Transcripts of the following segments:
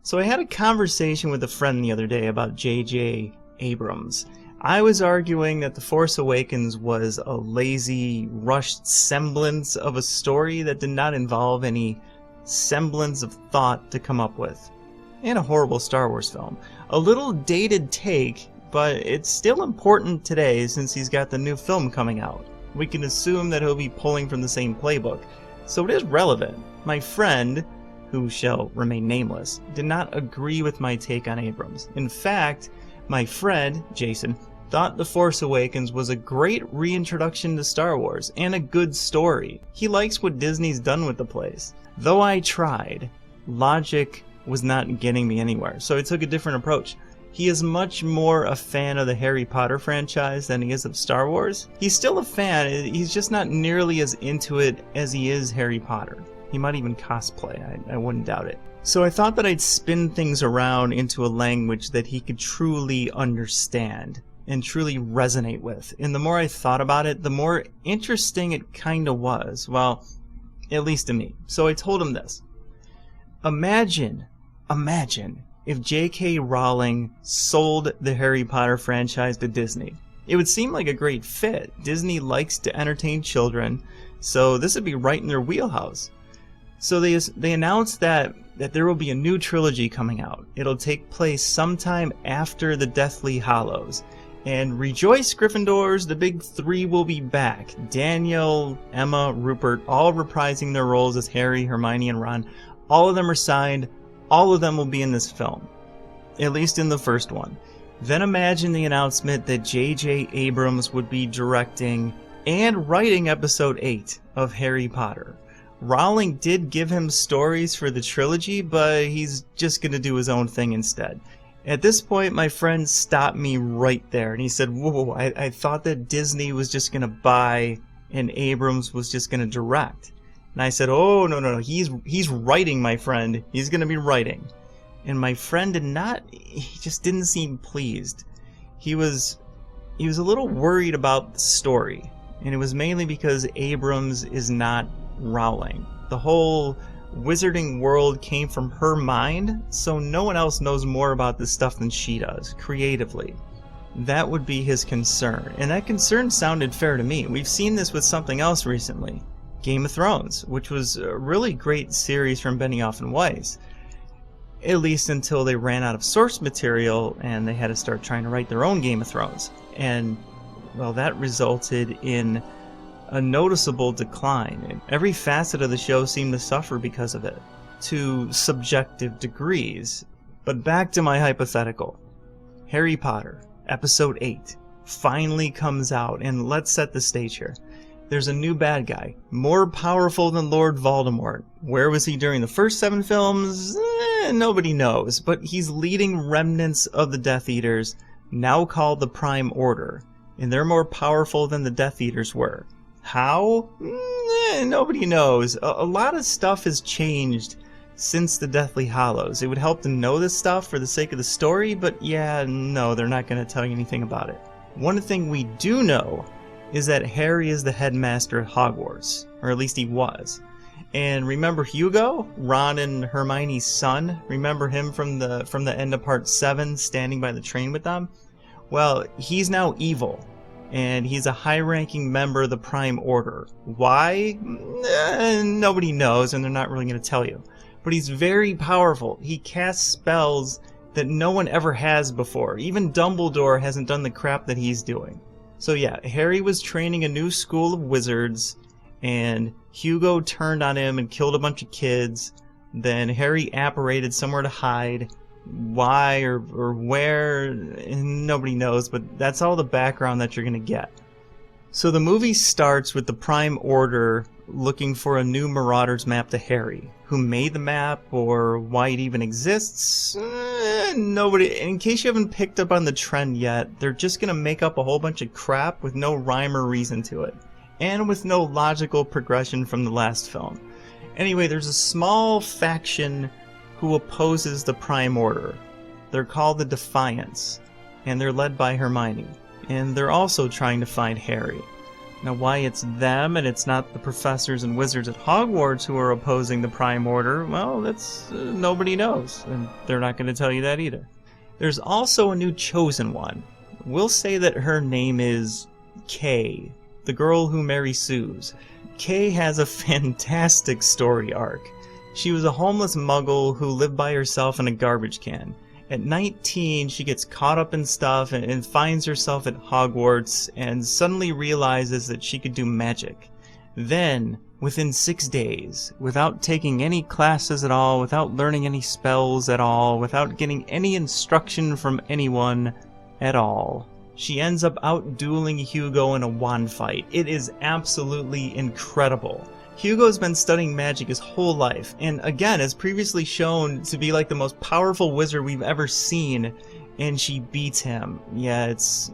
So I had a conversation with a friend the other day about JJ Abrams. I was arguing that The Force Awakens was a lazy, rushed semblance of a story that did not involve any semblance of thought to come up with. And a horrible Star Wars film. A little dated take, but it's still important today since he's got the new film coming out. We can assume that he'll be pulling from the same playbook, so it is relevant. My friend, who shall remain nameless, did not agree with my take on Abrams. In fact, my friend, Jason, thought The Force Awakens was a great reintroduction to Star Wars and a good story. He likes what Disney's done with the place. Though I tried, logic was not getting me anywhere, so I took a different approach. He is much more a fan of the Harry Potter franchise than he is of Star Wars. He's still a fan, he's just not nearly as into it as he is Harry Potter. He might even cosplay, I wouldn't doubt it. So I thought that I'd spin things around into a language that he could truly understand and truly resonate with. And the more I thought about it, the more interesting it kinda was. Well, at least to me. So I told him this. Imagine if J.K. Rowling sold the Harry Potter franchise to Disney. It would seem like a great fit. Disney likes to entertain children, so this would be right in their wheelhouse. So they announced that there will be a new trilogy coming out. It'll take place sometime after the Deathly Hallows. And rejoice, Gryffindors, the big three will be back. Daniel, Emma, Rupert, all reprising their roles as Harry, Hermione, and Ron. All of them are signed. All of them will be in this film. At least in the first one. Then imagine the announcement that JJ Abrams would be directing and writing episode 8 of Harry Potter. Rowling did give him stories for the trilogy, but he's just going to do his own thing instead. At this point, my friend stopped me right there, and he said, whoa, I thought that Disney was just going to buy and Abrams was just going to direct. And I said, oh, no, he's writing, my friend. He's going to be writing. And my friend he just didn't seem pleased. He was a little worried about the story, and it was mainly because Abrams is not Rowling. The whole wizarding world came from her mind, so no one else knows more about this stuff than she does, creatively. That would be his concern, and that concern sounded fair to me. We've seen this with something else recently, Game of Thrones, which was a really great series from Benioff and Weiss, at least until they ran out of source material and they had to start trying to write their own Game of Thrones. And, well, that resulted in a noticeable decline, and every facet of the show seemed to suffer because of it, to subjective degrees. But back to my hypothetical. Harry Potter, episode 8, finally comes out, and let's set the stage here. There's a new bad guy, more powerful than Lord Voldemort. Where was he during the first 7 films? Nobody knows, but he's leading remnants of the Death Eaters, now called the Prime Order, and they're more powerful than the Death Eaters were. How? Nobody knows. A lot of stuff has changed since the Deathly Hallows. It would help to know this stuff for the sake of the story, but yeah, no, they're not going to tell you anything about it. One thing we do know is that Harry is the headmaster at Hogwarts, or at least he was. And remember Hugo, Ron and Hermione's son? Remember him from the end of part 7, standing by the train with them? Well, he's now evil. And he's a high-ranking member of the Prime Order. Why? Nobody knows, and they're not really going to tell you. But he's very powerful. He casts spells that no one ever has before. Even Dumbledore hasn't done the crap that he's doing. So yeah, Harry was training a new school of wizards, and Hugo turned on him and killed a bunch of kids. Then Harry apparated somewhere to hide. Why or where, nobody knows, but that's all the background that you're going to get. So the movie starts with the Prime Order looking for a new Marauders map to Harry. Who made the map or why it even exists? Nobody. In case you haven't picked up on the trend yet, they're just going to make up a whole bunch of crap with no rhyme or reason to it. And with no logical progression from the last film. Anyway, there's a small faction who opposes the Prime Order. They're called the Defiants, and they're led by Hermione, and they're also trying to find Harry. Now, why it's them and it's not the professors and wizards at Hogwarts who are opposing the Prime Order, well, that's nobody knows, and they're not going to tell you that either. There's also a new chosen one. We'll say that her name is Kay, the girl who Mary sues. Kay has a fantastic story arc. She was a homeless muggle who lived by herself in a garbage can. At 19, she gets caught up in stuff and finds herself at Hogwarts and suddenly realizes that she could do magic. Then, within 6 days, without taking any classes at all, without learning any spells at all, without getting any instruction from anyone at all, she ends up out-dueling Hugo in a wand fight. It is absolutely incredible. Hugo's been studying magic his whole life, and again, is previously shown to be like the most powerful wizard we've ever seen, and she beats him. Yeah, it's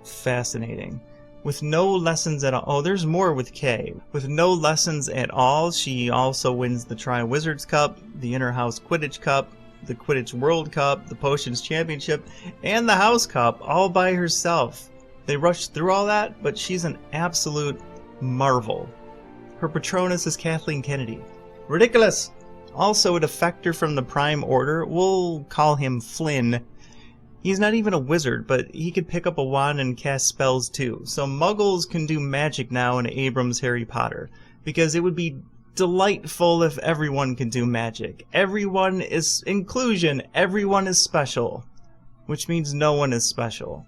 fascinating. With no lessons at all. Oh, there's more with Kay. With no lessons at all, she also wins the Tri-Wizards Cup, the Inter-House Quidditch Cup, the Quidditch World Cup, the Potions Championship, and the House Cup, all by herself. They rushed through all that, but she's an absolute marvel. Her Patronus is Kathleen Kennedy. Ridiculous! Also a defector from the Prime Order, we'll call him Flynn. He's not even a wizard, but he could pick up a wand and cast spells too. So muggles can do magic now in Abrams' Harry Potter, because it would be delightful if everyone could do magic. Everyone is inclusion, everyone is special, which means no one is special.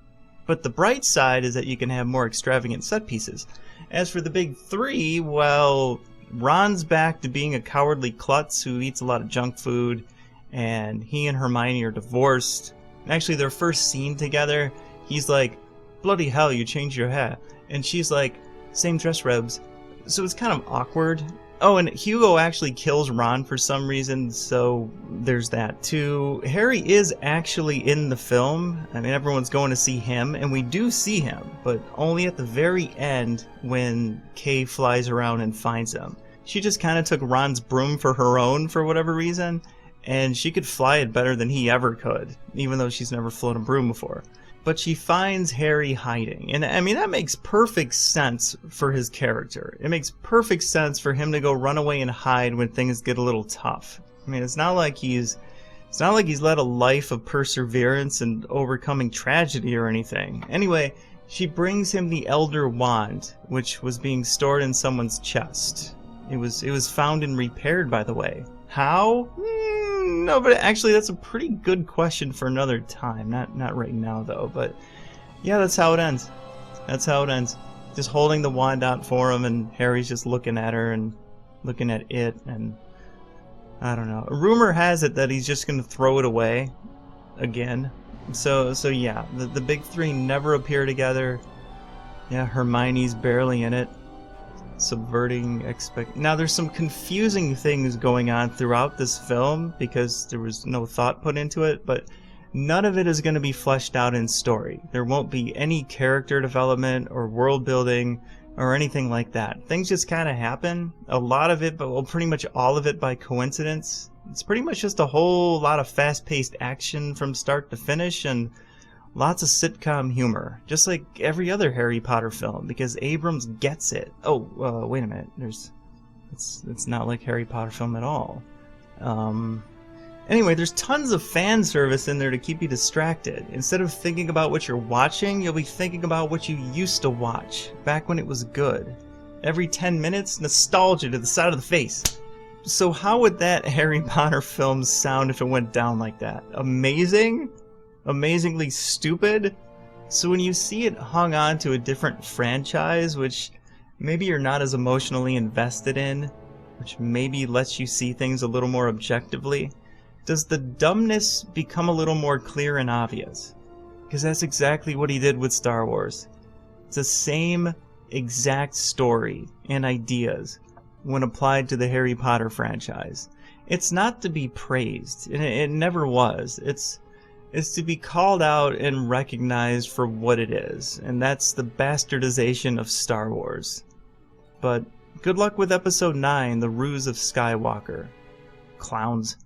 But the bright side is that you can have more extravagant set pieces. As for the big three, well, Ron's back to being a cowardly klutz who eats a lot of junk food, and he and Hermione are divorced. Actually, their first scene together, he's like, "Bloody hell, you changed your hair." And she's like, "Same dress robes." So it's kind of awkward. Oh, and Hugo actually kills Ron for some reason, so there's that too. Harry is actually in the film. I mean, everyone's going to see him, and we do see him, but only at the very end when Kay flies around and finds him. She just kind of took Ron's broom for her own for whatever reason, and she could fly it better than he ever could, even though she's never flown a broom before. But she finds Harry hiding. And I mean, that makes perfect sense for his character. It makes perfect sense for him to go run away and hide when things get a little tough. I mean, it's not like he's led a life of perseverance and overcoming tragedy or anything. Anyway, she brings him the Elder Wand, which was being stored in someone's chest. It was found and repaired, by the way. How? No, but actually that's a pretty good question for another time. Not right now, though. But yeah, that's how it ends. That's how it ends. Just holding the wand out for him, and Harry's just looking at her and looking at it, and I don't know. Rumor has it that he's just going to throw it away again. So yeah, the big three never appear together. Yeah, Hermione's barely in it. Subverting Now there's some confusing things going on throughout this film because there was no thought put into it, but none of it is going to be fleshed out in story. There won't be any character development or world building or anything like that. Things just kind of happen. A lot of it, but well, pretty much all of it by coincidence. It's pretty much just a whole lot of fast-paced action from start to finish and lots of sitcom humor, just like every other Harry Potter film, because Abrams gets it. Oh, wait a minute. It's not like Harry Potter film at all. Anyway, there's tons of fan service in there to keep you distracted. Instead of thinking about what you're watching, you'll be thinking about what you used to watch, back when it was good. Every 10 minutes, nostalgia to the side of the face. So how would that Harry Potter film sound if it went down like that? Amazing? Amazingly stupid? So when you see it hung on to a different franchise, which maybe you're not as emotionally invested in, which maybe lets you see things a little more objectively, does the dumbness become a little more clear and obvious? Because that's exactly what he did with Star Wars. It's the same exact story and ideas when applied to the Harry Potter franchise. It's not to be praised, and it never was. It's to be called out and recognized for what it is, and that's the bastardization of Star Wars. But good luck with Episode 9, The Ruse of Skywalker. Clowns.